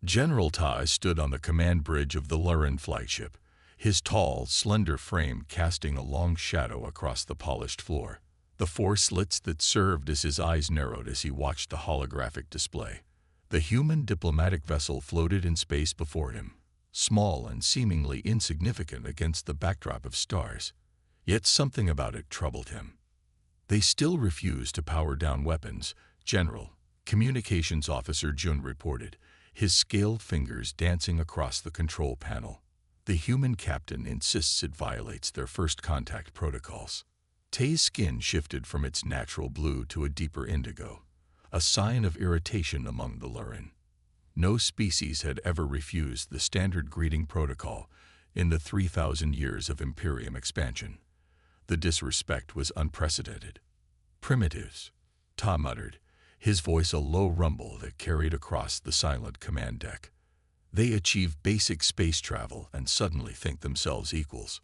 General Tai stood on the command bridge of the Lurin flagship, his tall, slender frame casting a long shadow across the polished floor. The four slits that served as his eyes narrowed as he watched the holographic display. The human diplomatic vessel floated in space before him, small and seemingly insignificant against the backdrop of stars. Yet something about it troubled him. "They still refuse to power down weapons, General," Communications Officer Jun reported, his scaled fingers dancing across the control panel. "The human captain insists it violates their first contact protocols." Tay's skin shifted from its natural blue to a deeper indigo, a sign of irritation among the Lurin. No species had ever refused the standard greeting protocol in the 3,000 years of Imperium expansion. The disrespect was unprecedented. "Primitives," Ta muttered, his voice a low rumble that carried across the silent command deck. "They achieve basic space travel and suddenly think themselves equals."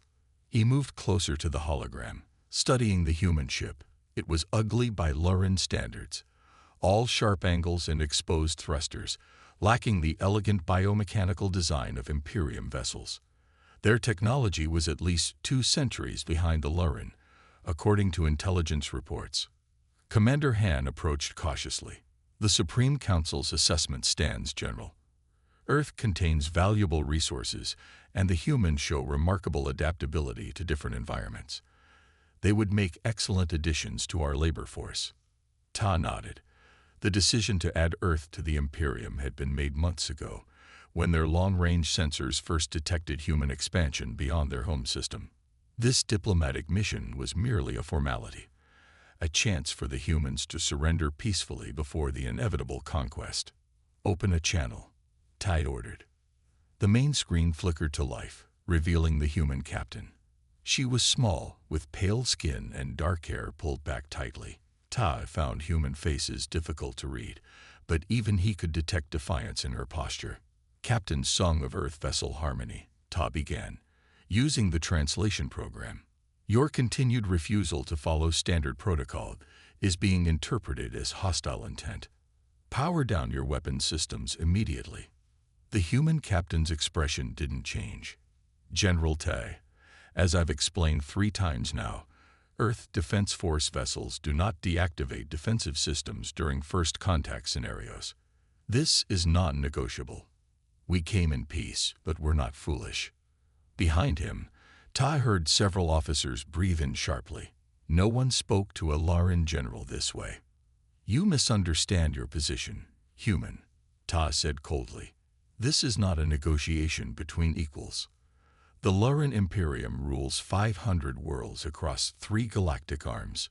He moved closer to the hologram, studying the human ship. It was ugly by Lurin standards, all sharp angles and exposed thrusters, lacking the elegant biomechanical design of Imperium vessels. Their technology was at least 2 centuries behind the Lurin, according to intelligence reports. Commander Han approached cautiously. "The Supreme Council's assessment stands, General. Earth contains valuable resources, and the humans show remarkable adaptability to different environments. They would make excellent additions to our labor force." Ta nodded. The decision to add Earth to the Imperium had been made months ago, when their long-range sensors first detected human expansion beyond their home system. This diplomatic mission was merely a formality, a chance for the humans to surrender peacefully before the inevitable conquest. "Open a channel," Tai ordered. The main screen flickered to life, revealing the human captain. She was small, with pale skin and dark hair pulled back tightly. Tai found human faces difficult to read, but even he could detect defiance in her posture. "Captain Sung of Earth Vessel Harmony," Ta began, using the translation program. "Your continued refusal to follow standard protocol is being interpreted as hostile intent. Power down your weapon systems immediately." The human captain's expression didn't change. "General Tai, as I've explained 3 times now, Earth Defense Force vessels do not deactivate defensive systems during first contact scenarios. This is non-negotiable. We came in peace, but we're not foolish." Behind him, Tai heard several officers breathe in sharply. No one spoke to a Lurin general this way. "You misunderstand your position, human," Ta said coldly. "This is not a negotiation between equals. The Lurin Imperium rules 500 worlds across 3 galactic arms.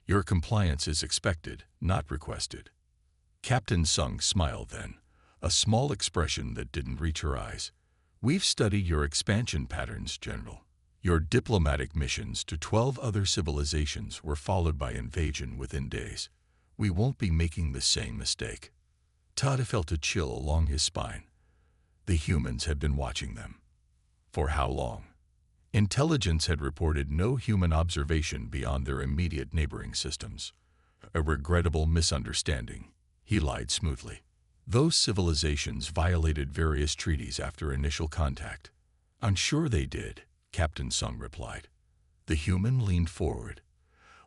Your compliance is expected, not requested." Captain Sung smiled then, a small expression that didn't reach her eyes. "We've studied your expansion patterns, General. Your diplomatic missions to 12 other civilizations were followed by invasion within days. We won't be making the same mistake." Tada felt a chill along his spine. The humans had been watching them. For how long? Intelligence had reported no human observation beyond their immediate neighboring systems. "A regrettable misunderstanding," he lied smoothly. "Those civilizations violated various treaties after initial contact." "I'm sure they did," Captain Sung replied. The human leaned forward.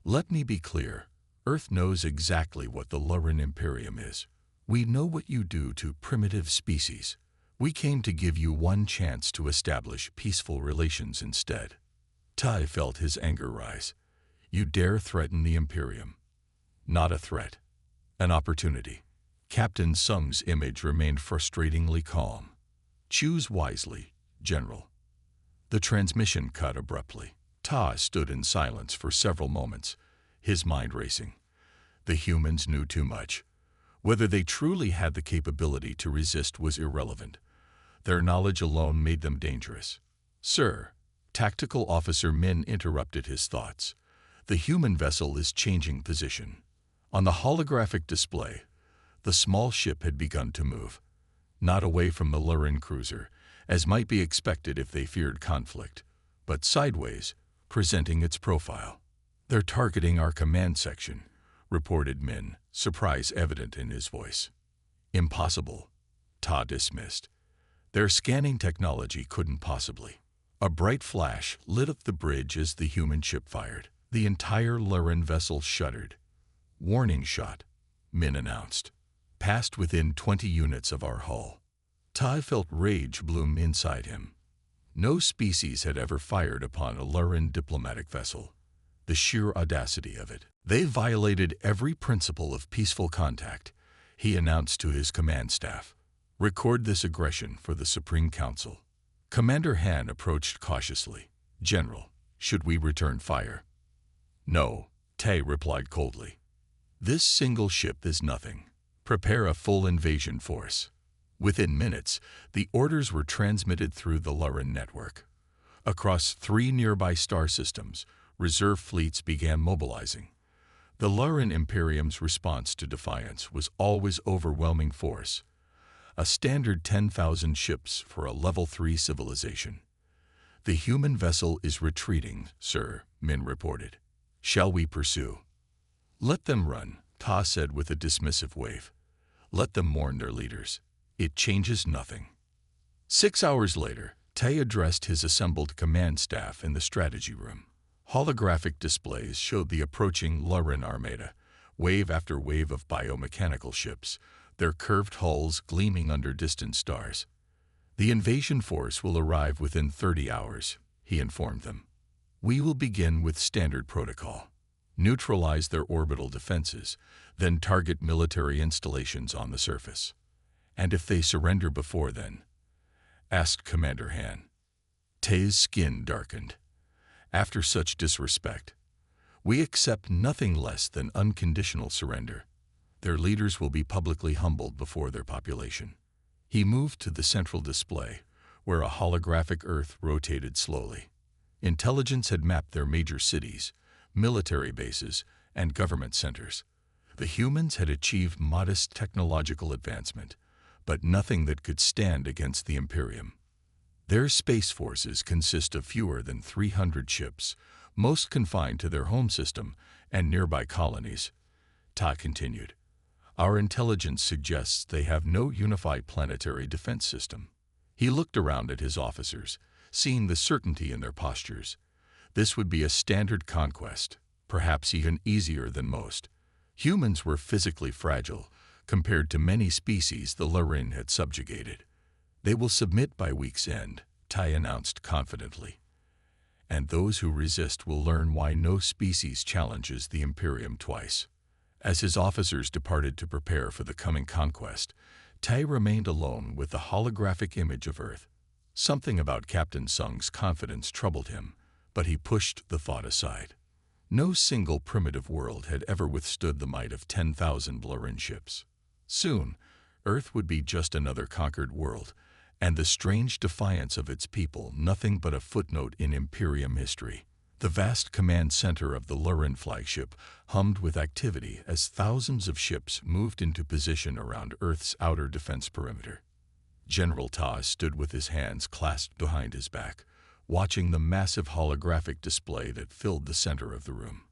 "Let me be clear. Earth knows exactly what the Lurin Imperium is. We know what you do to primitive species. We came to give you one chance to establish peaceful relations instead." Tai felt his anger rise. "You dare threaten the Imperium?" "Not a threat. An opportunity." Captain Sung's image remained frustratingly calm. "Choose wisely, General." The transmission cut abruptly. Ta stood in silence for several moments, his mind racing. The humans knew too much. Whether they truly had the capability to resist was irrelevant. Their knowledge alone made them dangerous. "Sir," Tactical Officer Min interrupted his thoughts. "The human vessel is changing position." On the holographic display, the small ship had begun to move, not away from the Lurin cruiser, as might be expected if they feared conflict, but sideways, presenting its profile. "They're targeting our command section," reported Min, surprise evident in his voice. "Impossible." Ta dismissed. Their scanning technology couldn't possibly. A bright flash lit up the bridge as the human ship fired. The entire Lurin vessel shuddered. "Warning shot," Min announced. "Passed within 20 units of our hull." Ta felt rage bloom inside him. No species had ever fired upon a Lurin diplomatic vessel. The sheer audacity of it. They violated every principle of peaceful contact, he announced to his command staff. "Record this aggression for the Supreme Council." Commander Han approached cautiously. "General, should we return fire?" "No," Tay replied coldly. "This single ship is nothing. Prepare a full invasion force." Within minutes, the orders were transmitted through the Lurin network. Across 3 nearby star systems, reserve fleets began mobilizing. The Lurin Imperium's response to defiance was always overwhelming force. A standard 10,000 ships for a Level 3 civilization. "The human vessel is retreating, sir," Min reported. "Shall we pursue?" "Let them run," Ta said with a dismissive wave. "Let them mourn their leaders. It changes nothing." 6 hours later, Tay addressed his assembled command staff in the strategy room. Holographic displays showed the approaching Lurin armada, wave after wave of biomechanical ships, their curved hulls gleaming under distant stars. "The invasion force will arrive within 30 hours, he informed them. "We will begin with standard protocol. Neutralize their orbital defenses, then target military installations on the surface." "And if they surrender before then?" asked Commander Han. Tay's skin darkened. "After such disrespect, we accept nothing less than unconditional surrender. Their leaders will be publicly humbled before their population." He moved to the central display, where a holographic Earth rotated slowly. Intelligence had mapped their major cities, military bases, and government centers. The humans had achieved modest technological advancement, but nothing that could stand against the Imperium. Their space forces consist of fewer than 300 ships, most confined to their home system and nearby colonies. Ta continued. "Our intelligence suggests they have no unified planetary defense system." He looked around at his officers, seeing the certainty in their postures. This would be a standard conquest, perhaps even easier than most. Humans were physically fragile, compared to many species the Lurin had subjugated. "They will submit by week's end," Tai announced confidently. "And those who resist will learn why no species challenges the Imperium twice." As his officers departed to prepare for the coming conquest, Tai remained alone with the holographic image of Earth. Something about Captain Sung's confidence troubled him, but he pushed the thought aside. No single primitive world had ever withstood the might of 10,000 Lurin ships. Soon, Earth would be just another conquered world, and the strange defiance of its people nothing but a footnote in Imperium history. The vast command center of the Lurin flagship hummed with activity as thousands of ships moved into position around Earth's outer defense perimeter. General Ta stood with his hands clasped behind his back, watching the massive holographic display that filled the center of the room.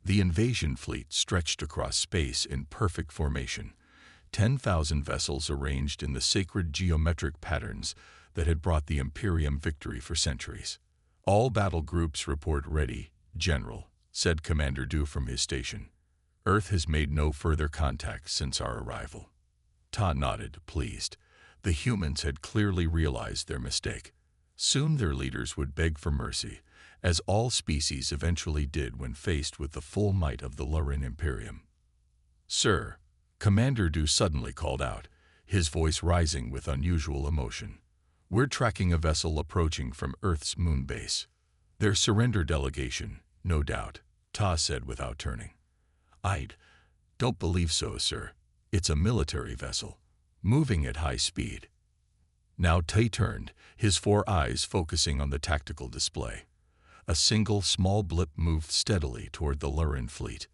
The invasion fleet stretched across space in perfect formation, 10,000 vessels arranged in the sacred geometric patterns that had brought the Imperium victory for centuries. "All battle groups report ready, General," said Commander Du from his station. "Earth has made no further contact since our arrival." Ta nodded, pleased. The humans had clearly realized their mistake. Soon their leaders would beg for mercy, as all species eventually did when faced with the full might of the Lurin Imperium. "Sir," Commander Du suddenly called out, his voice rising with unusual emotion. "We're tracking a vessel approaching from Earth's moon base." "Their surrender delegation, no doubt," Ta said without turning. "I don't believe so, sir. It's a military vessel, moving at high speed." Now Tai turned, his 4 eyes focusing on the tactical display. A single small blip moved steadily toward the Lurin fleet.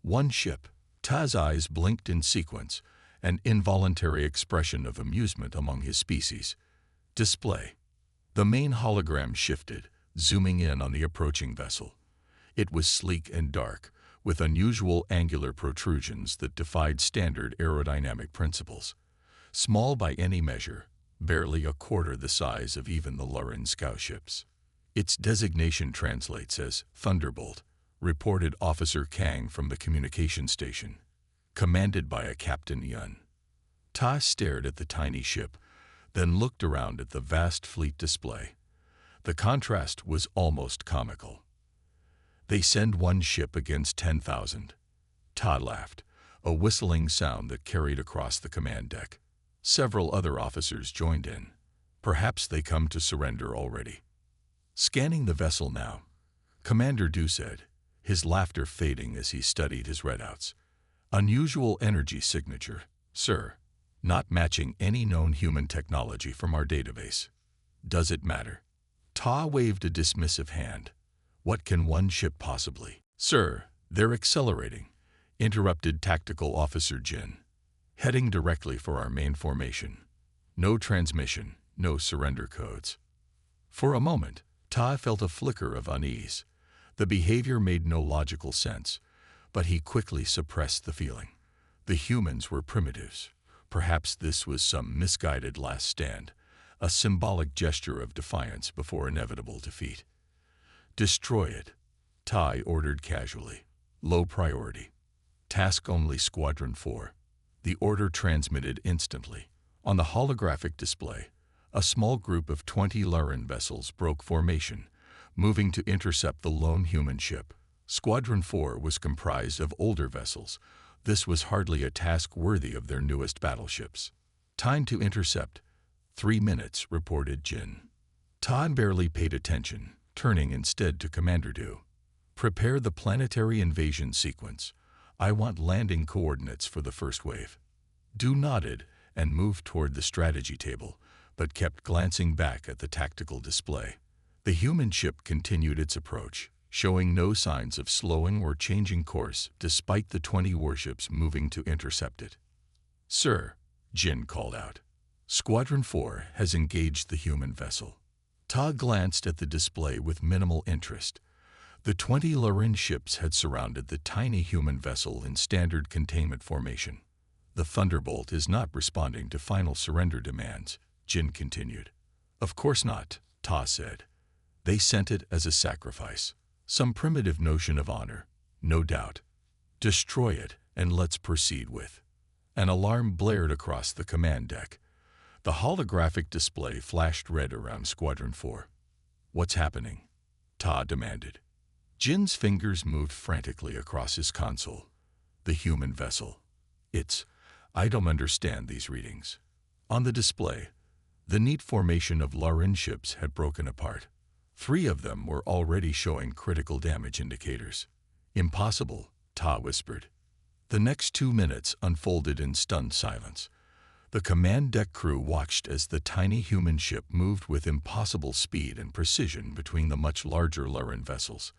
One ship. Ta's eyes blinked in sequence, an involuntary expression of amusement among his species. Display. The main hologram shifted, zooming in on the approaching vessel. It was sleek and dark, with unusual angular protrusions that defied standard aerodynamic principles. small by any measure, barely a quarter the size of even the Lurin scout ships. Its designation translates as Thunderbolt, reported Officer Kang from the communication station, commanded by a Captain Yun. Ta stared at the tiny ship, then looked around at the vast fleet display. The contrast was almost comical. They send one ship against 10,000. Ta laughed, a whistling sound that carried across the command deck. Several other officers joined in. Perhaps they come to surrender already. Scanning the vessel now, Commander Du said, his laughter fading as he studied his readouts. Unusual energy signature, sir. Not matching any known human technology from our database. Does it matter? Ta waved a dismissive hand. What can one ship possibly? Sir, they're accelerating, interrupted Tactical Officer Jin. Heading directly for our main formation. No transmission, no surrender codes. For a moment, Ta felt a flicker of unease. The behavior made no logical sense, but he quickly suppressed the feeling. The humans were primitives. Perhaps this was some misguided last stand, a symbolic gesture of defiance before inevitable defeat. Destroy it, Tai ordered casually. Low priority. Task only Squadron 4. The order transmitted instantly. On the holographic display, a small group of 20 Lurin vessels broke formation, moving to intercept the lone human ship. Squadron 4 was comprised of older vessels. This was hardly a task worthy of their newest battleships. Time to intercept. 3 minutes, reported Jin. Todd barely paid attention, turning instead to Commander Du. Prepare the planetary invasion sequence. I want landing coordinates for the first wave. Du nodded and moved toward the strategy table, but kept glancing back at the tactical display. The human ship continued its approach, showing no signs of slowing or changing course despite the 20 warships moving to intercept it. Sir, Jin called out. Squadron 4 has engaged the human vessel. Ta glanced at the display with minimal interest. The 20 Lurin ships had surrounded the tiny human vessel in standard containment formation. The Thunderbolt is not responding to final surrender demands, Jin continued. Of course not, Ta said. They sent it as a sacrifice. Some primitive notion of honor, no doubt. Destroy it, and let's proceed with. An alarm blared across the command deck. The holographic display flashed red around Squadron 4. What's happening? Ta demanded. Jin's fingers moved frantically across his console. The human vessel. I don't understand these readings. On the display, the neat formation of Lurin ships had broken apart. 3 of them were already showing critical damage indicators. Impossible, Ta whispered. The next 2 minutes unfolded in stunned silence. The command deck crew watched as the tiny human ship moved with impossible speed and precision between the much larger Lurin vessels.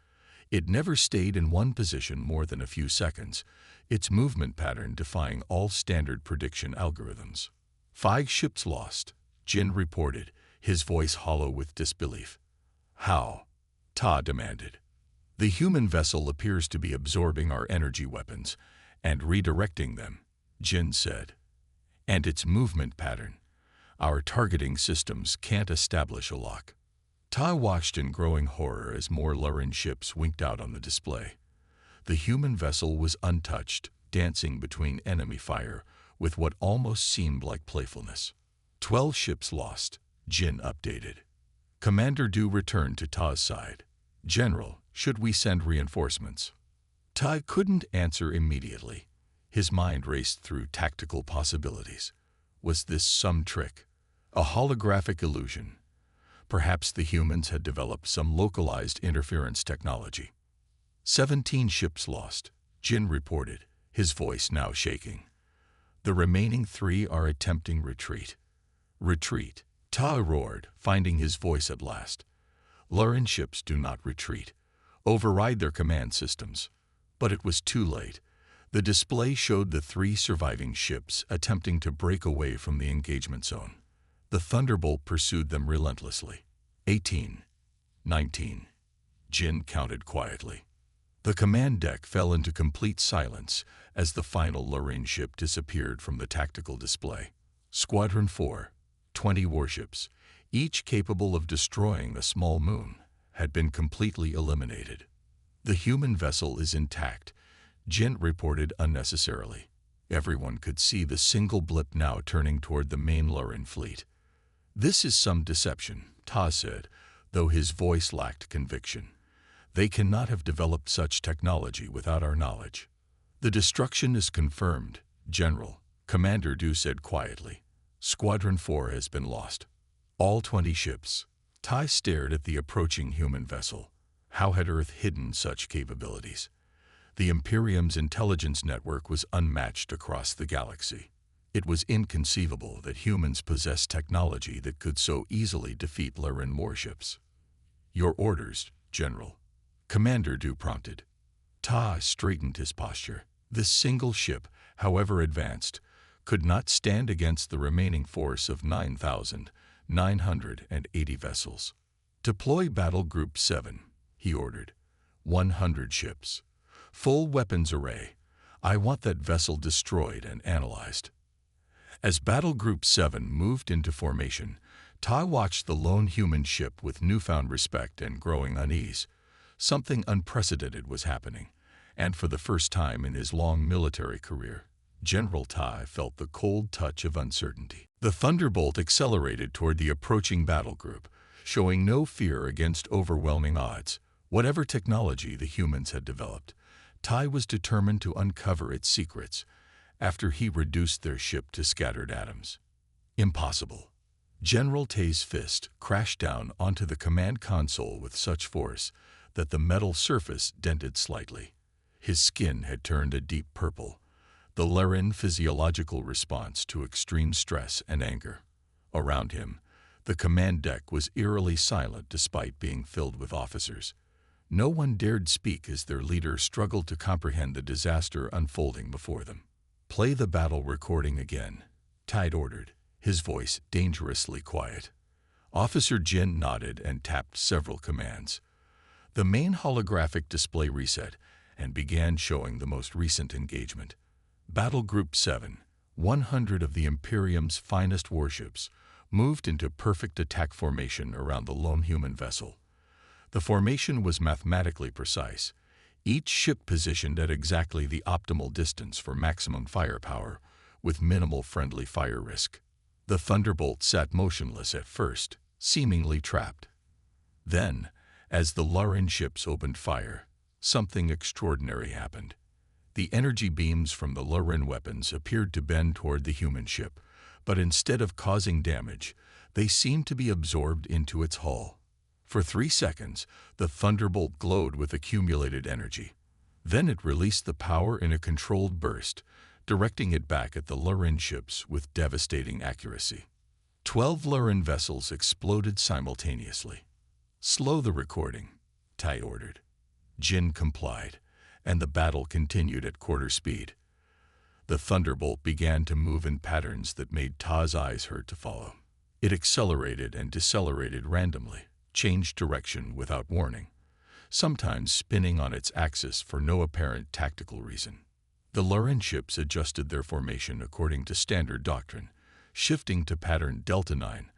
It never stayed in one position more than a few seconds, its movement pattern defying all standard prediction algorithms. 5 ships lost, Jin reported, his voice hollow with disbelief. How? Ta demanded. The human vessel appears to be absorbing our energy weapons and redirecting them, Jin said. And its movement pattern. Our targeting systems can't establish a lock. Ta watched in growing horror as more Lurin ships winked out on the display. The human vessel was untouched, dancing between enemy fire with what almost seemed like playfulness. 12 ships lost, Jin updated. Commander Du returned to Ta's side. General, should we send reinforcements? Ta couldn't answer immediately. His mind raced through tactical possibilities. Was this some trick? A holographic illusion? Perhaps the humans had developed some localized interference technology. 17 ships lost, Jin reported, his voice now shaking. The remaining 3 are attempting retreat. Retreat, Ta roared, finding his voice at last. Lurin ships do not retreat. Override their command systems. But it was too late. The display showed the 3 surviving ships attempting to break away from the engagement zone. The Thunderbolt pursued them relentlessly. 18. 19. Jin counted quietly. The command deck fell into complete silence as the final Lurin ship disappeared from the tactical display. Squadron 4, 20 warships, each capable of destroying a small moon, had been completely eliminated. The human vessel is intact, Jin reported unnecessarily. Everyone could see the single blip now turning toward the main Lurin fleet. This is some deception, Ta said, though his voice lacked conviction. They cannot have developed such technology without our knowledge. The destruction is confirmed, General, Commander Du said quietly. Squadron 4 has been lost. All 20 ships. Tai stared at the approaching human vessel. How had Earth hidden such capabilities? The Imperium's intelligence network was unmatched across the galaxy. It was inconceivable that humans possessed technology that could so easily defeat Lurin warships. Your orders, General. Commander Du prompted. Ta straightened his posture. This single ship, however advanced, could not stand against the remaining force of 9,980 vessels. Deploy Battle Group 7, he ordered. 100 ships. Full weapons array. I want that vessel destroyed and analyzed. As Battle Group 7 moved into formation, Ta watched the lone human ship with newfound respect and growing unease. Something unprecedented was happening, and for the first time in his long military career, General Tai felt the cold touch of uncertainty. The Thunderbolt accelerated toward the approaching battle group, showing no fear against overwhelming odds. Whatever technology the humans had developed, Tai was determined to uncover its secrets after he reduced their ship to scattered atoms. Impossible. General Tai's fist crashed down onto the command console with such force that the metal surface dented slightly. His skin had turned a deep purple, the Lurin physiological response to extreme stress and anger. Around him, the command deck was eerily silent despite being filled with officers. No one dared speak as their leader struggled to comprehend the disaster unfolding before them. Play the battle recording again, Tai ordered, his voice dangerously quiet. Officer Jin nodded and tapped several commands. The main holographic display reset and began showing the most recent engagement. Battle Group 7, 100 of the Imperium's finest warships, moved into perfect attack formation around the lone human vessel. The formation was mathematically precise, each ship positioned at exactly the optimal distance for maximum firepower, with minimal friendly fire risk. The Thunderbolt sat motionless at first, seemingly trapped. Then, as the Lurin ships opened fire, something extraordinary happened. The energy beams from the Lurin weapons appeared to bend toward the human ship, but instead of causing damage, they seemed to be absorbed into its hull. For 3 seconds, the Thunderbolt glowed with accumulated energy. Then it released the power in a controlled burst, directing it back at the Lurin ships with devastating accuracy. 12 Lurin vessels exploded simultaneously. Slow the recording, Tai ordered. Jin complied, and the battle continued at quarter speed. The Thunderbolt began to move in patterns that made Ta's eyes hurt to follow. It accelerated and decelerated randomly, changed direction without warning, sometimes spinning on its axis for no apparent tactical reason. The Lurin ships adjusted their formation according to standard doctrine, shifting to pattern Delta 9,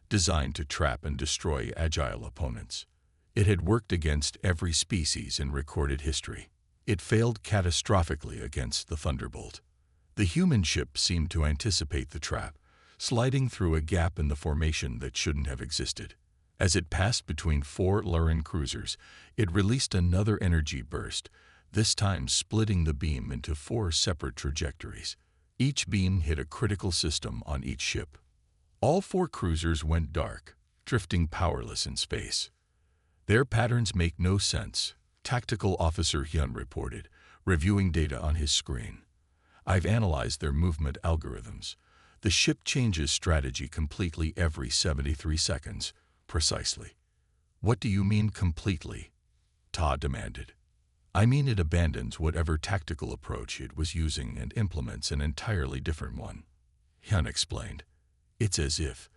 designed to trap and destroy agile opponents. It had worked against every species in recorded history. It failed catastrophically against the Thunderbolt. The human ship seemed to anticipate the trap, sliding through a gap in the formation that shouldn't have existed. As it passed between 4 Lurin cruisers, it released another energy burst, this time splitting the beam into 4 separate trajectories. Each beam hit a critical system on each ship. All 4 cruisers went dark, drifting powerless in space. Their patterns make no sense, Tactical Officer Hyun reported, reviewing data on his screen. I've analyzed their movement algorithms. The ship changes strategy completely every 73 seconds, precisely. What do you mean completely? Ta demanded. I mean it abandons whatever tactical approach it was using and implements an entirely different one. Hyun explained. It's as if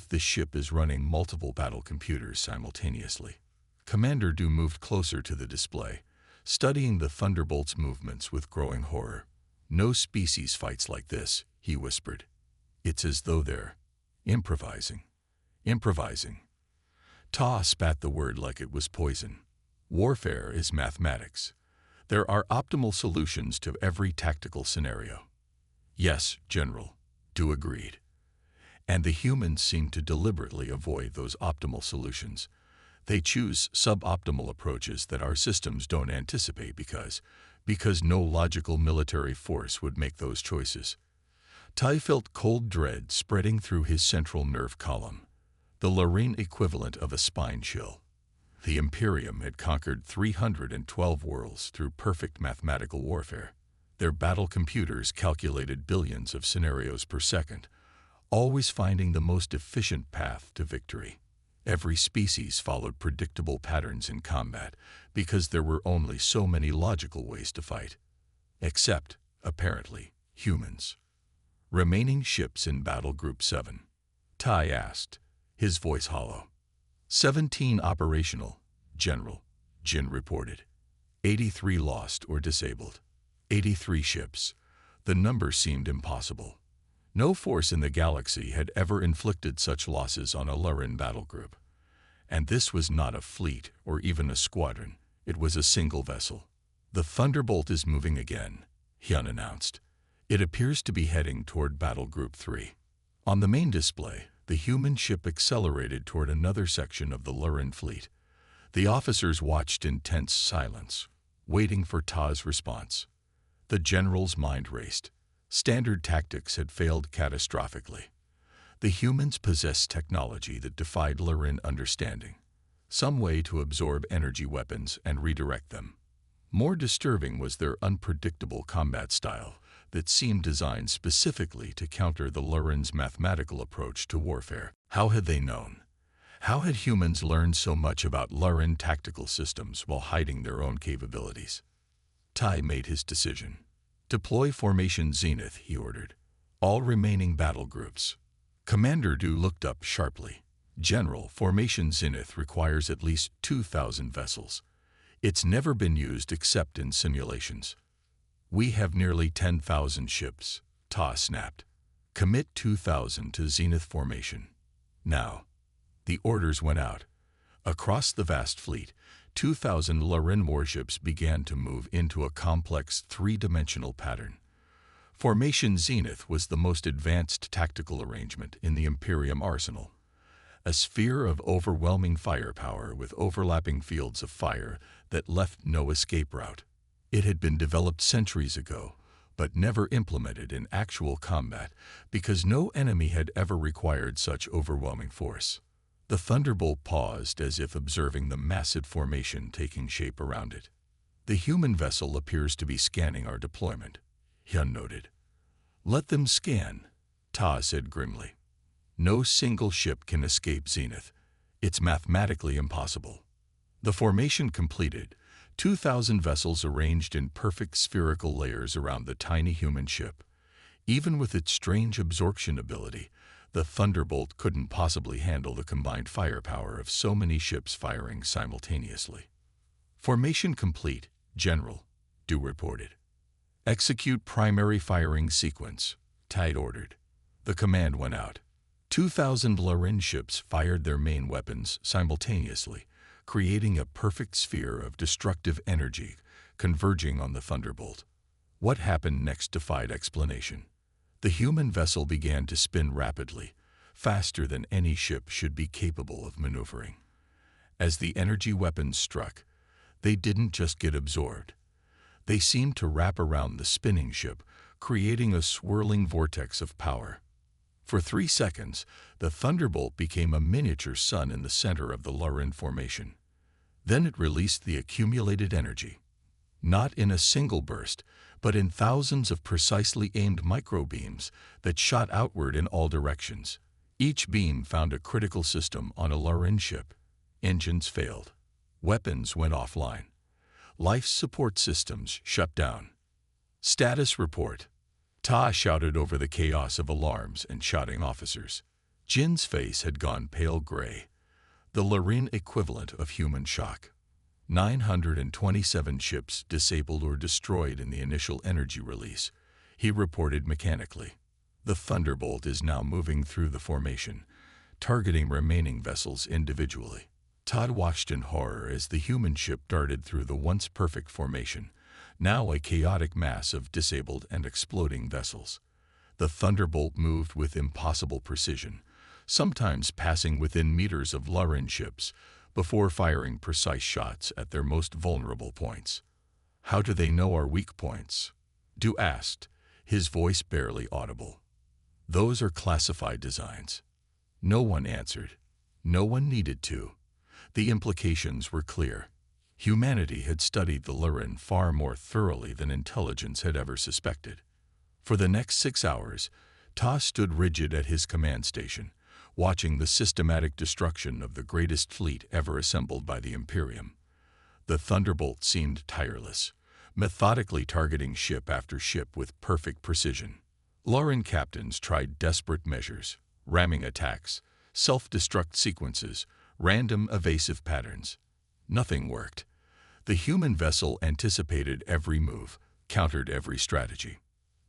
the ship is running multiple battle computers simultaneously. Commander Du moved closer to the display, studying the Thunderbolt's movements with growing horror. No species fights like this, he whispered. It's as though they're improvising. Improvising. Ta spat the word like it was poison. Warfare is mathematics. There are optimal solutions to every tactical scenario. Yes, General, Du agreed. And the humans seem to deliberately avoid those optimal solutions. They choose suboptimal approaches that our systems don't anticipate because no logical military force would make those choices. Tai felt cold dread spreading through his central nerve column, the Lorraine equivalent of a spine chill. The Imperium had conquered 312 worlds through perfect mathematical warfare. Their battle computers calculated billions of scenarios per second, always finding the most efficient path to victory. Every species followed predictable patterns in combat because there were only so many logical ways to fight. Except, apparently, humans. Remaining ships in Battle Group 7? Tai asked, his voice hollow. 17 operational, General, Jin reported. 83 lost or disabled. 83 ships. The number seemed impossible. No force in the galaxy had ever inflicted such losses on a Lurin battle group. And this was not a fleet or even a squadron. It was a single vessel. The Thunderbolt is moving again, Hyun announced. It appears to be heading toward Battle Group 3. On the main display, the human ship accelerated toward another section of the Lurin fleet. The officers watched in tense silence, waiting for Ta's response. The general's mind raced. Standard tactics had failed catastrophically. The humans possessed technology that defied Lurin understanding, some way to absorb energy weapons and redirect them. More disturbing was their unpredictable combat style that seemed designed specifically to counter the Lurin's mathematical approach to warfare. How had they known? How had humans learned so much about Lurin tactical systems while hiding their own capabilities? Tai made his decision. Deploy Formation Zenith, he ordered. All remaining battle groups. Commander Du looked up sharply. General, Formation Zenith requires at least 2,000 vessels. It's never been used except in simulations. We have nearly 10,000 ships, Ta snapped. Commit 2,000 to Zenith Formation. Now. The orders went out. Across the vast fleet, 2,000 Lurin warships began to move into a complex three-dimensional pattern. Formation Zenith was the most advanced tactical arrangement in the Imperium arsenal. A sphere of overwhelming firepower with overlapping fields of fire that left no escape route. It had been developed centuries ago, but never implemented in actual combat because no enemy had ever required such overwhelming force. The Thunderbolt paused as if observing the massive formation taking shape around it. The human vessel appears to be scanning our deployment, Hyun noted. Let them scan, Ta said grimly. No single ship can escape Zenith. It's mathematically impossible. The formation completed, 2,000 vessels arranged in perfect spherical layers around the tiny human ship. Even with its strange absorption ability, the Thunderbolt couldn't possibly handle the combined firepower of so many ships firing simultaneously. Formation complete, General, Du reported. Execute primary firing sequence, Tai ordered. The command went out. 2,000 Lurin ships fired their main weapons simultaneously, creating a perfect sphere of destructive energy converging on the Thunderbolt. What happened next defied explanation. The human vessel began to spin rapidly, faster than any ship should be capable of maneuvering. As the energy weapons struck, they didn't just get absorbed. They seemed to wrap around the spinning ship, creating a swirling vortex of power. For 3 seconds, the Thunderbolt became a miniature sun in the center of the Lurin formation. Then it released the accumulated energy. Not in a single burst, but in thousands of precisely aimed microbeams that shot outward in all directions. Each beam found a critical system on a Lurin ship. Engines failed. Weapons went offline. Life support systems shut down. Status report. Ta shouted over the chaos of alarms and shouting officers. Jin's face had gone pale gray, the Lurin equivalent of human shock. 927 ships disabled or destroyed in the initial energy release, he reported mechanically. The Thunderbolt is now moving through the formation, targeting remaining vessels individually. Todd watched in horror as the human ship darted through the once perfect formation, now a chaotic mass of disabled and exploding vessels. The Thunderbolt moved with impossible precision, sometimes passing within meters of Laren ships before firing precise shots at their most vulnerable points. "How do they know our weak points?" Du asked, his voice barely audible. "Those are classified designs." No one answered. No one needed to. The implications were clear. Humanity had studied the Laren far more thoroughly than intelligence had ever suspected. For the next 6 hours, Ta stood rigid at his command station, watching the systematic destruction of the greatest fleet ever assembled by the Imperium. The Thunderbolt seemed tireless, methodically targeting ship after ship with perfect precision. Laren captains tried desperate measures, ramming attacks, self-destruct sequences, random evasive patterns. Nothing worked. The human vessel anticipated every move, countered every strategy.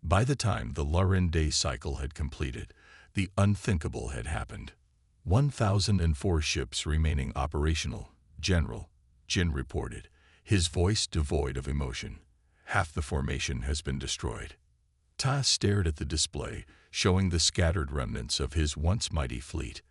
By the time the Laren day cycle had completed, the unthinkable had happened. 1,004 ships remaining operational, General Jin reported, his voice devoid of emotion. "Half the formation has been destroyed." Ta stared at the display, showing the scattered remnants of his once mighty fleet.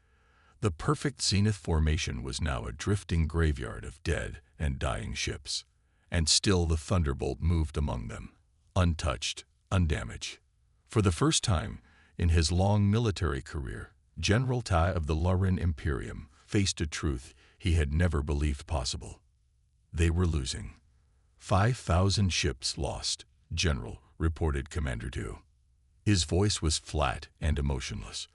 The perfect zenith formation was now a drifting graveyard of dead and dying ships. And still the Thunderbolt moved among them, untouched, undamaged. For the first time in his long military career, General Ta of the Laren Imperium faced a truth he had never believed possible. They were losing. 5,000 ships lost, General, reported Commander Du. His voice was flat and emotionless,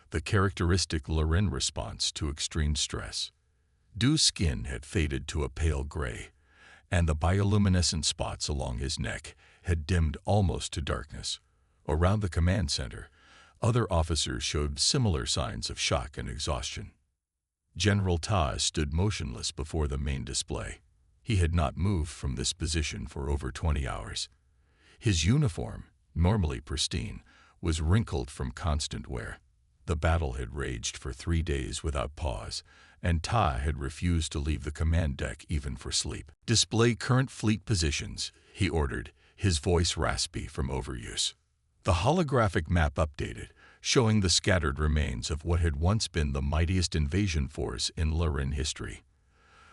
the characteristic Laren response to extreme stress. Du's skin had faded to a pale gray, and the bioluminescent spots along his neck had dimmed almost to darkness. Around the command center, other officers showed similar signs of shock and exhaustion. General Ta stood motionless before the main display. He had not moved from this position for over 20 hours. His uniform, normally pristine, was wrinkled from constant wear. The battle had raged for 3 days without pause, and Ta had refused to leave the command deck even for sleep. "Display current fleet positions," he ordered, his voice raspy from overuse. The holographic map updated, showing the scattered remains of what had once been the mightiest invasion force in Laren history.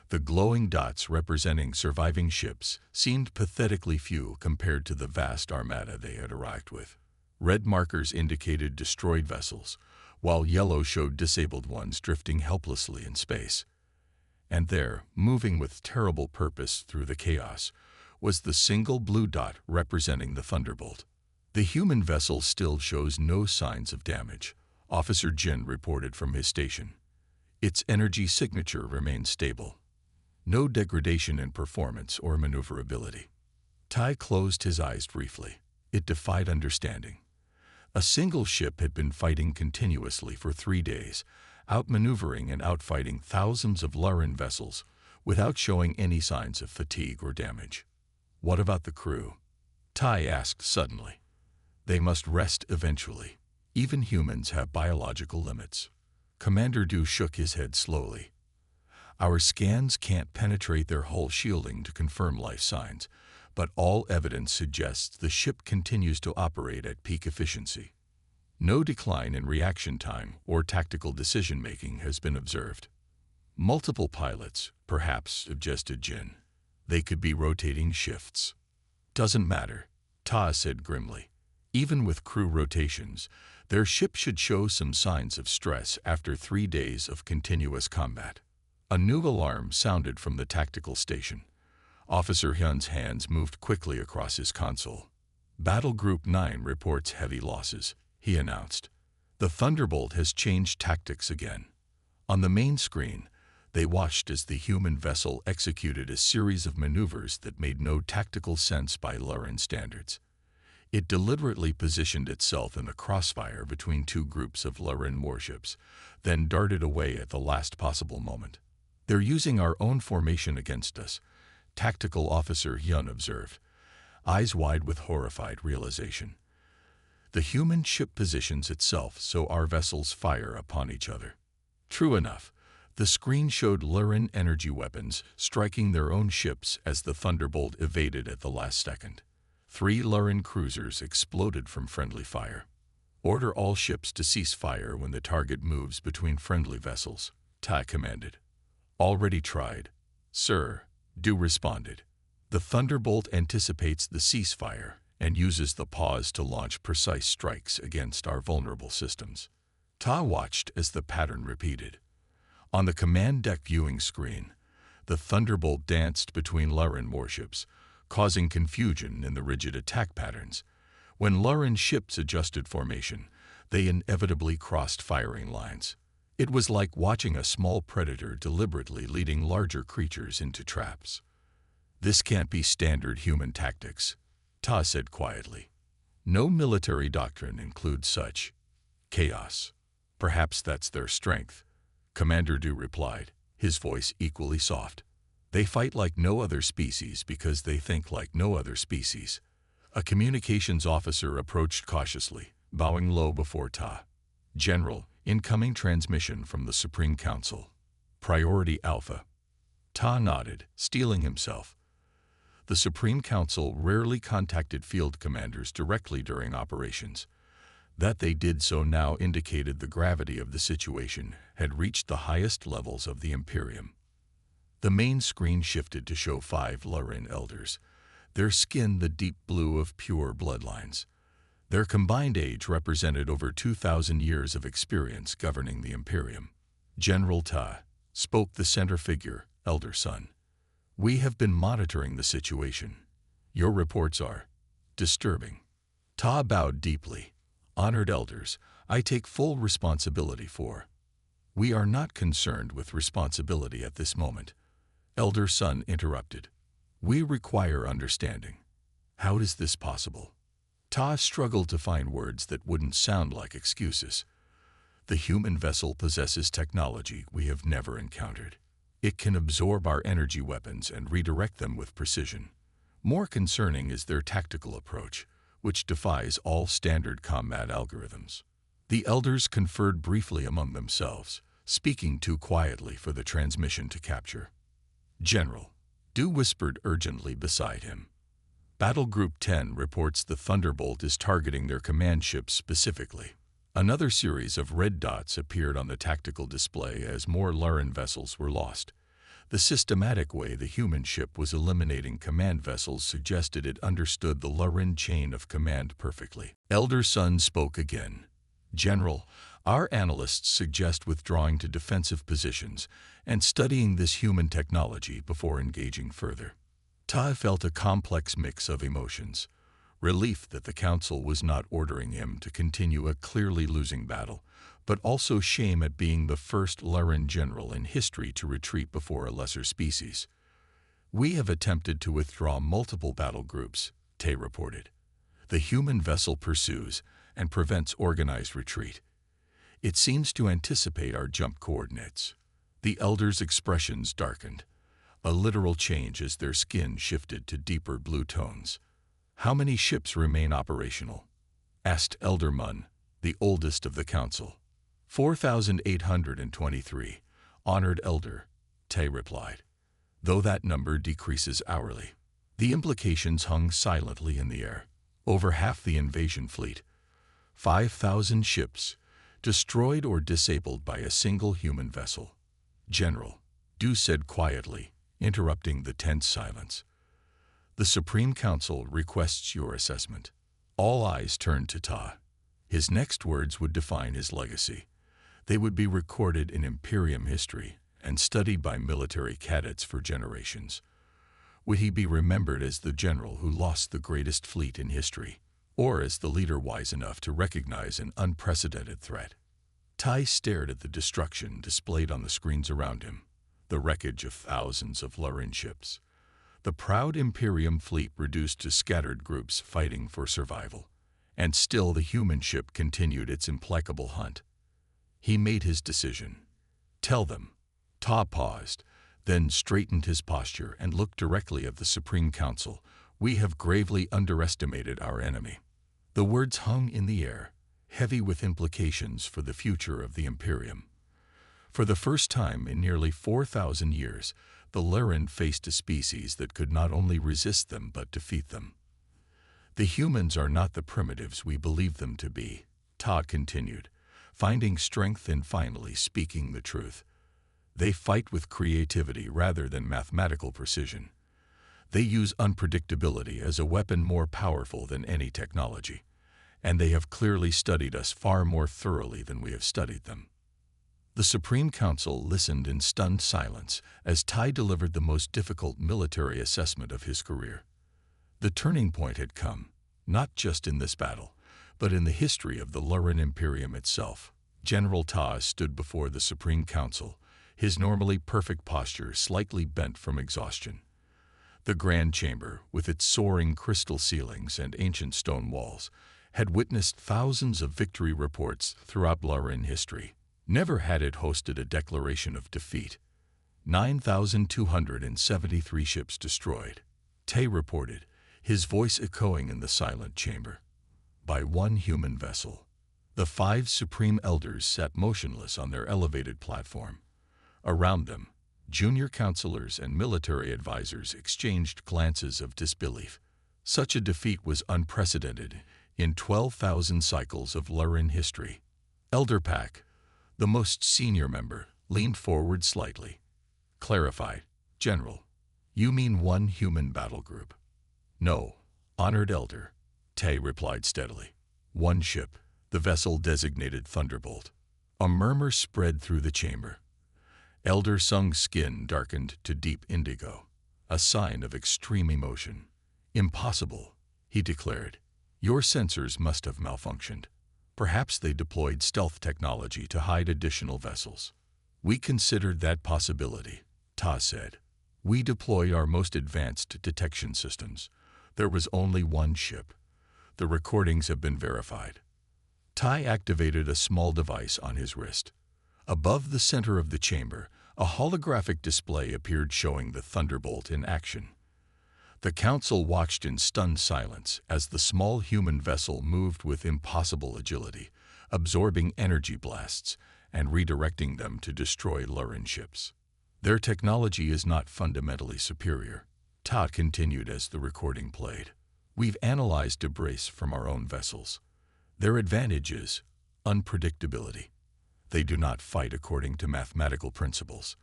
The glowing dots representing surviving ships seemed pathetically few compared to the vast armada they had arrived with. Red markers indicated destroyed vessels, while yellow showed disabled ones drifting helplessly in space. And there, moving with terrible purpose through the chaos, was the single blue dot representing the Thunderbolt. "The human vessel still shows no signs of damage," Officer Jin reported from his station. "Its energy signature remains stable. No degradation in performance or maneuverability." Tai closed his eyes briefly. It defied understanding. A single ship had been fighting continuously for 3 days, outmaneuvering and outfighting thousands of Laren vessels without showing any signs of fatigue or damage. "What about the crew?" Tai asked suddenly. "They must rest eventually. Even humans have biological limits." Commander Du shook his head slowly. "Our scans can't penetrate their hull shielding to confirm life signs, but all evidence suggests the ship continues to operate at peak efficiency. No decline in reaction time or tactical decision-making has been observed." "Multiple pilots, perhaps," suggested Jin. "They could be rotating shifts." "Doesn't matter," Ta said grimly. "Even with crew rotations, their ship should show some signs of stress after 3 days of continuous combat." A new alarm sounded from the tactical station. Officer Hyun's hands moved quickly across his console. "Battle Group 9 reports heavy losses," he announced. "The Thunderbolt has changed tactics again." On the main screen, they watched as the human vessel executed a series of maneuvers that made no tactical sense by Laren standards. It deliberately positioned itself in the crossfire between 2 groups of Laren warships, then darted away at the last possible moment. "They're using our own formation against us," Tactical Officer Hyun observed, eyes wide with horrified realization. The human ship positions itself so our vessels fire upon each other. True enough, the screen showed Lurin energy weapons striking their own ships as the Thunderbolt evaded at the last second. 3 Lurin cruisers exploded from friendly fire. Order all ships to cease fire when the target moves between friendly vessels, Tai commanded. Already tried, sir, Du responded. The Thunderbolt anticipates the ceasefire and uses the pause to launch precise strikes against our vulnerable systems. Ta watched as the pattern repeated. On the command deck viewing screen, the Thunderbolt danced between Lurin warships, causing confusion in the rigid attack patterns. When Lurin ships adjusted formation, they inevitably crossed firing lines. It was like watching a small predator deliberately leading larger creatures into traps. This can't be standard human tactics, Ta said quietly. No military doctrine includes such chaos. Perhaps that's their strength, Commander Du replied, his voice equally soft. They fight like no other species because they think like no other species. A communications officer approached cautiously, bowing low before Ta. General, incoming transmission from the Supreme Council. Priority Alpha. Ta nodded, steeling himself. The Supreme Council rarely contacted field commanders directly during operations. That they did so now indicated the gravity of the situation had reached the highest levels of the Imperium. The main screen shifted to show 5 Lurin elders, their skin the deep blue of pure bloodlines. Their combined age represented over 2,000 years of experience governing the Imperium. General Ta, spoke the center figure, Elder Son. We have been monitoring the situation. Your reports are disturbing. Ta bowed deeply. Honored elders, I take full responsibility for. We are not concerned with responsibility at this moment. Elder Son interrupted. We require understanding. How is this possible? Ta struggled to find words that wouldn't sound like excuses. The human vessel possesses technology we have never encountered. It can absorb our energy weapons and redirect them with precision. More concerning is their tactical approach, which defies all standard combat algorithms. The elders conferred briefly among themselves, speaking too quietly for the transmission to capture. General, Du whispered urgently beside him. Battle Group 10 reports the Thunderbolt is targeting their command ships specifically. Another series of red dots appeared on the tactical display as more Lurin vessels were lost. The systematic way the human ship was eliminating command vessels suggested it understood the Lurin chain of command perfectly. Elder Son spoke again. General, our analysts suggest withdrawing to defensive positions and studying this human technology before engaging further. Ta felt a complex mix of emotions. Relief that the Council was not ordering him to continue a clearly losing battle, but also shame at being the first Lurin general in history to retreat before a lesser species. We have attempted to withdraw multiple battle groups, Tay reported. The human vessel pursues and prevents organized retreat. It seems to anticipate our jump coordinates. The elders' expressions darkened, a literal change as their skin shifted to deeper blue tones. How many ships remain operational? Asked Elder Mun, the oldest of the council. 4,823, honored elder, Tay replied, though that number decreases hourly. The implications hung silently in the air. Over half the invasion fleet, 5,000 ships, destroyed or disabled by a single human vessel. General, Du said quietly, interrupting the tense silence. The Supreme Council requests your assessment. All eyes turned to Ta. His next words would define his legacy. They would be recorded in Imperium history and studied by military cadets for generations. Would he be remembered as the general who lost the greatest fleet in history, or as the leader wise enough to recognize an unprecedented threat? Tai stared at the destruction displayed on the screens around him, the wreckage of thousands of Lurin ships. The proud Imperium fleet reduced to scattered groups fighting for survival, and still the human ship continued its implacable hunt. He made his decision. Tell them. Ta paused, then straightened his posture and looked directly at the Supreme Council. We have gravely underestimated our enemy. The words hung in the air, heavy with implications for the future of the Imperium. For the first time in nearly 4,000 years, the Lyran faced a species that could not only resist them but defeat them. The humans are not the primitives we believe them to be, Todd continued, finding strength in finally speaking the truth. They fight with creativity rather than mathematical precision. They use unpredictability as a weapon more powerful than any technology, and they have clearly studied us far more thoroughly than we have studied them. The Supreme Council listened in stunned silence as Ty delivered the most difficult military assessment of his career. The turning point had come, not just in this battle, but in the history of the Lyran Imperium itself. General Taz stood before the Supreme Council, his normally perfect posture slightly bent from exhaustion. The Grand Chamber, with its soaring crystal ceilings and ancient stone walls, had witnessed thousands of victory reports throughout Lyran history. Never had it hosted a declaration of defeat. 9,273 ships destroyed, Tay reported, his voice echoing in the silent chamber. By one human vessel. The 5 supreme elders sat motionless on their elevated platform. Around them, junior counselors and military advisors exchanged glances of disbelief. Such a defeat was unprecedented in 12,000 cycles of Lyran history. Elder Pack, the most senior member, leaned forward slightly. Clarified, General, you mean one human battle group? No, honored Elder, Tay replied steadily. One ship, the vessel designated Thunderbolt. A murmur spread through the chamber. Elder Sung's skin darkened to deep indigo, a sign of extreme emotion. Impossible, he declared. Your sensors must have malfunctioned. Perhaps they deployed stealth technology to hide additional vessels. We considered that possibility, Ta said. We deployed our most advanced detection systems. There was only one ship. The recordings have been verified. Tai activated a small device on his wrist. Above the center of the chamber, a holographic display appeared showing the Thunderbolt in action. The council watched in stunned silence as the small human vessel moved with impossible agility, absorbing energy blasts and redirecting them to destroy Lyran ships. Their technology is not fundamentally superior, Todd continued as the recording played. We've analyzed debris from our own vessels. Their advantage is unpredictability. They do not fight according to mathematical principles.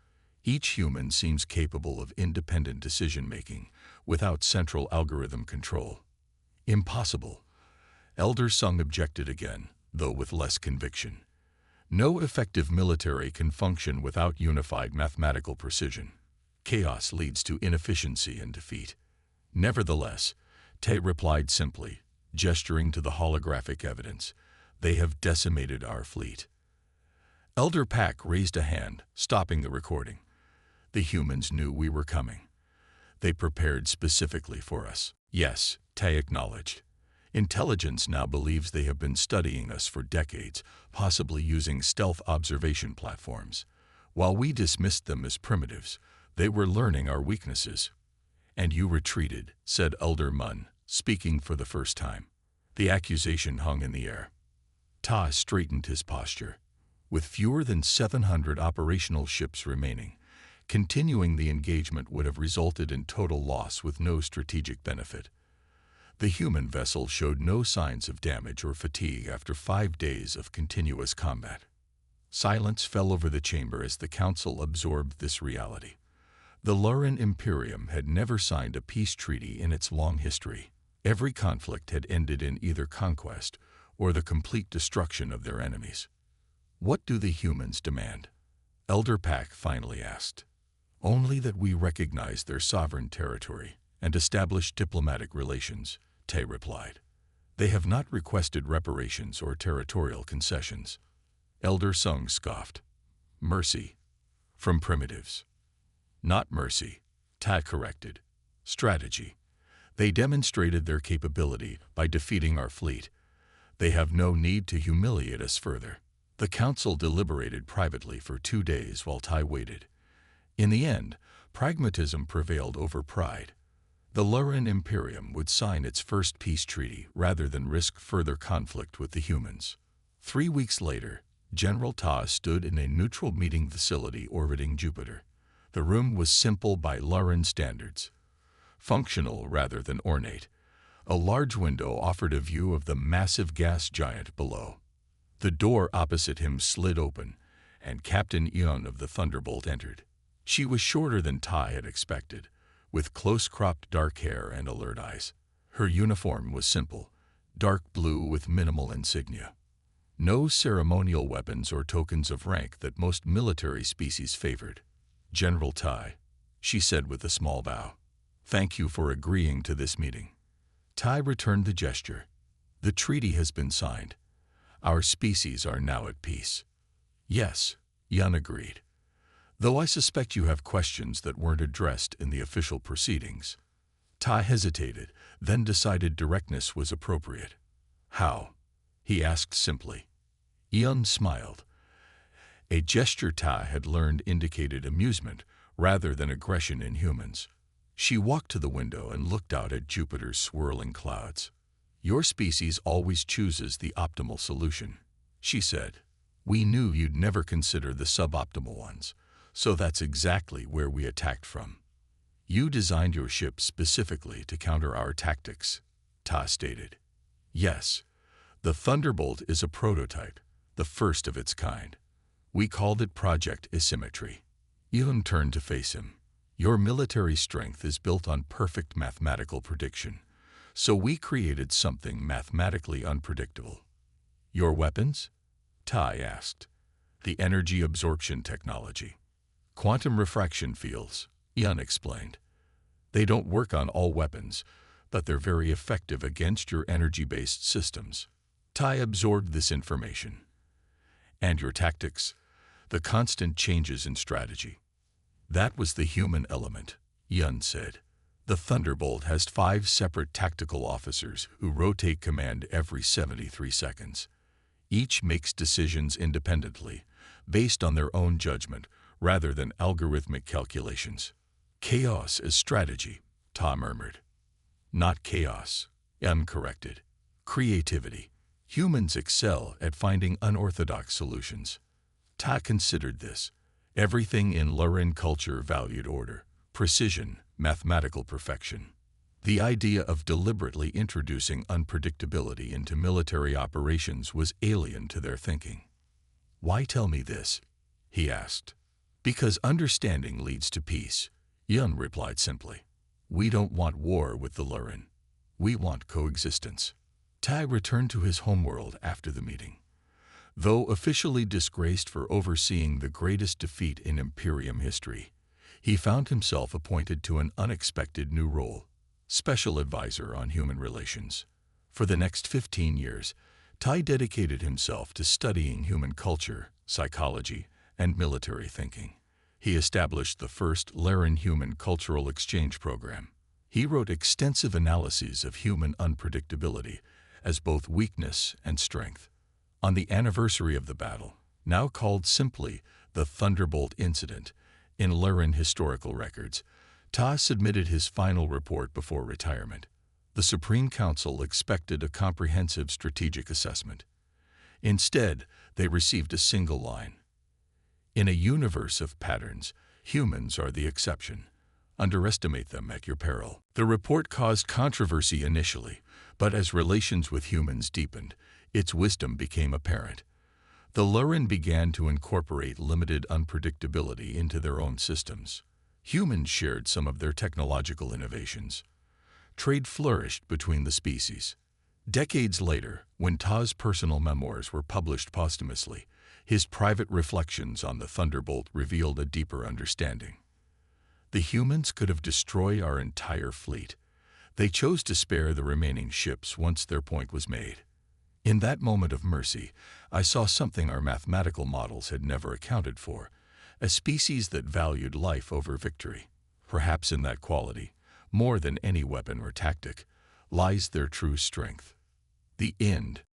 Each human seems capable of independent decision-making without central algorithm control. Impossible. Elder Sung objected again, though with less conviction. No effective military can function without unified mathematical precision. Chaos leads to inefficiency and defeat. Nevertheless, Tay replied simply, gesturing to the holographic evidence, they have decimated our fleet. Elder Pack raised a hand, stopping the recording. The humans knew we were coming. They prepared specifically for us. Yes, Tay acknowledged. Intelligence now believes they have been studying us for decades, possibly using stealth observation platforms. While we dismissed them as primitives, they were learning our weaknesses. And you retreated, said Elder Mun, speaking for the first time. The accusation hung in the air. Ta straightened his posture. With fewer than 700 operational ships remaining, continuing the engagement would have resulted in total loss with no strategic benefit. The human vessel showed no signs of damage or fatigue after 5 days of continuous combat. Silence fell over the chamber as the council absorbed this reality. The Lyran Imperium had never signed a peace treaty in its long history. Every conflict had ended in either conquest or the complete destruction of their enemies. What do the humans demand? Elder Pack finally asked. Only that we recognize their sovereign territory and establish diplomatic relations, Tay replied. They have not requested reparations or territorial concessions. Elder Sung scoffed. Mercy. From primitives. Not mercy, Ta corrected. Strategy. They demonstrated their capability by defeating our fleet. They have no need to humiliate us further. The council deliberated privately for 2 days while Tai waited. In the end, pragmatism prevailed over pride. The Luran Imperium would sign its first peace treaty rather than risk further conflict with the humans. 3 weeks later, General Ta stood in a neutral meeting facility orbiting Jupiter. The room was simple by Luran standards, functional rather than ornate. A large window offered a view of the massive gas giant below. The door opposite him slid open, and Captain Eon of the Thunderbolt entered. She was shorter than Tai had expected, with close-cropped dark hair and alert eyes. Her uniform was simple, dark blue with minimal insignia. No ceremonial weapons or tokens of rank that most military species favored. "General Tai," she said with a small bow, "thank you for agreeing to this meeting." Tai returned the gesture. "The treaty has been signed. Our species are now at peace." "Yes," Yun agreed. "Though I suspect you have questions that weren't addressed in the official proceedings." Tai hesitated, then decided directness was appropriate. "How?" he asked simply. Yun smiled. A gesture Tai had learned indicated amusement rather than aggression in humans. She walked to the window and looked out at Jupiter's swirling clouds. "Your species always chooses the optimal solution," she said. "We knew you'd never consider the suboptimal ones, so that's exactly where we attacked from." "You designed your ship specifically to counter our tactics," Ta stated. "Yes. The Thunderbolt is a prototype, the first of its kind. We called it Project Asymmetry." Yun turned to face him. "Your military strength is built on perfect mathematical prediction, so we created something mathematically unpredictable." "Your weapons?" Tai asked. "The energy absorption technology. Quantum refraction fields," Yun explained. "They don't work on all weapons, but they're very effective against your energy-based systems." Tai absorbed this information. "And your tactics? The constant changes in strategy." "That was the human element," Yun said. "The Thunderbolt has 5 separate tactical officers who rotate command every 73 seconds. Each makes decisions independently, based on their own judgment, rather than algorithmic calculations." "Chaos is strategy," Ta murmured. "Not chaos," Yun corrected. "Creativity. Humans excel at finding unorthodox solutions." Ta considered this. Everything in Luran culture valued order, precision, mathematical perfection. The idea of deliberately introducing unpredictability into military operations was alien to their thinking. "Why tell me this?" he asked. "Because understanding leads to peace," Yun replied simply. "We don't want war with the Luran. We want coexistence." Tai returned to his homeworld after the meeting. Though officially disgraced for overseeing the greatest defeat in Imperium history, he found himself appointed to an unexpected new role: Special Advisor on Human Relations. For the next 15 years, Tai dedicated himself to studying human culture, psychology, and military thinking. He established the first Luran Human Cultural Exchange Program. He wrote extensive analyses of human unpredictability as both weakness and strength. On the anniversary of the battle, now called simply the Thunderbolt Incident, in Luran historical records, Ta submitted his final report before retirement. The Supreme Council expected a comprehensive strategic assessment. Instead, they received a single line: "In a universe of patterns, humans are the exception. Underestimate them at your peril." The report caused controversy initially, but as relations with humans deepened, its wisdom became apparent. The Luran began to incorporate limited unpredictability into their own systems. Humans shared some of their technological innovations. Trade flourished between the species. Decades later, when Ta's personal memoirs were published posthumously, his private reflections on the Thunderbolt revealed a deeper understanding. "The humans could have destroyed our entire fleet. They chose to spare the remaining ships once their point was made. In that moment of mercy, I saw something our mathematical models had never accounted for: a species that valued life over victory. Perhaps in that quality, more than any weapon or tactic, lies their true strength." The end.